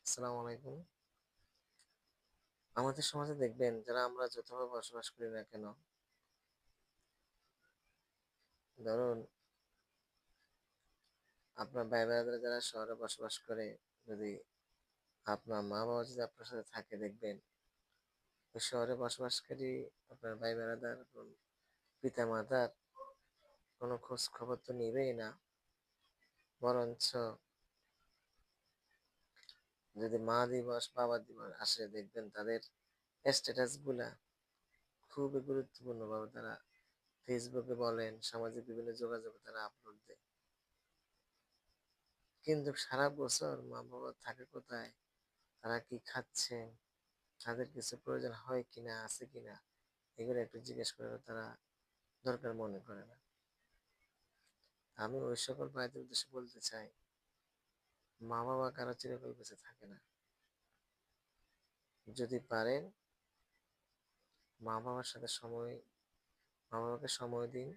আসসালামু আলাইকুম। আমাদের সমাজে দেখবেন যারা আমরা যতভাবে বসবাস করি না কেন, ধরুন আপনার ভাই ব্রাদার যারা শহরে বসবাস করে, যদি আপনার মা বাবা যদি আপনার সাথে থাকে দেখবেন ওই শহরে বসবাসকারী আপনার ভাই ব্রাদার এবং পিতা মাতার কোনো খোঁজ খবর তো নিবেই না। বরঞ্চ যদি মা দিবস বাবা দিবস আসে দেখবেন তাদের স্ট্যাটাস গুলা খুবই গুরুত্বপূর্ণ ভাবে তারা ফেসবুকে বলেন সামাজিক বিভিন্ন যোগাযোগে তারা আপলোড দেয়। কিন্তু সারা বছর মা বাবা থাকে কোথায়, তারা কি খাচ্ছে, তাদের কিছু প্রয়োজন হয় কিনা আছে কিনা, এগুলো একটু জিজ্ঞেস করে তারা দরকার মনে করে না। আমি ওই সকল ভাইদের উদ্দেশ্যে বলতে চাই, মা বাবা কারো চিরকাল বেঁচে থাকে না। যদি পারেন মা বাবার সাথে মা বাবাকে সময় দিন,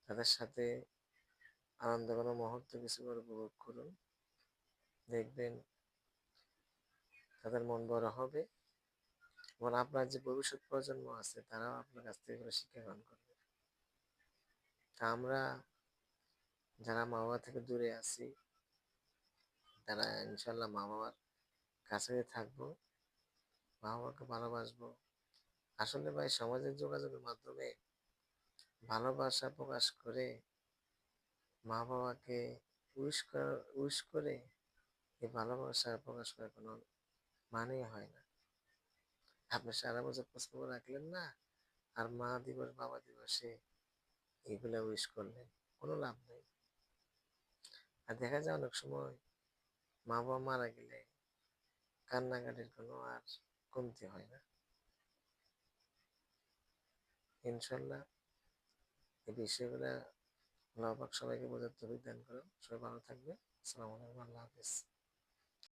তাদের সাথে আনন্দ কোনো মুহূর্ত কিছু করে উপভোগ করুন। দেখবেন তাদের মন বড় হবে এবং আপনার যে ভবিষ্যৎ প্রজন্ম আছে তারাও আপনার কাছ থেকে এগুলো শিক্ষা গ্রহণ করবে। তা আমরা যারা মা বাবা থেকে দূরে আছি তারা ইনশাল্লাহ মা বাবার কাছে থাকবো, মা বাবাকে ভালোবাসবো। আসলে ভাই সামাজিক যোগাযোগের মাধ্যমে ভালোবাসা প্রকাশ করে মা বাবাকে উইশ করে এই ভালোবাসা প্রকাশ করার কোনো মানেই হয় না। আপনি সারা বছর খোঁজ খবর রাখলেন না, আর মা দিবস বাবা দিবসে এগুলা উইশ করলেন, কোনো লাভ নেই। আর দেখা যায় অনেক সময় মা বাবা মারা গেলে কান্নাকাটির কোনো আর কমতি হয় না। ইনশাল্লাহ এই বিষয়গুলা আল্লাহ পাক সবাইকে বোঝার তৌফিক দান করুন। সবাই ভালো থাকবে। আসসালামু আলাইকুম। আল্লাহ হাফেজ।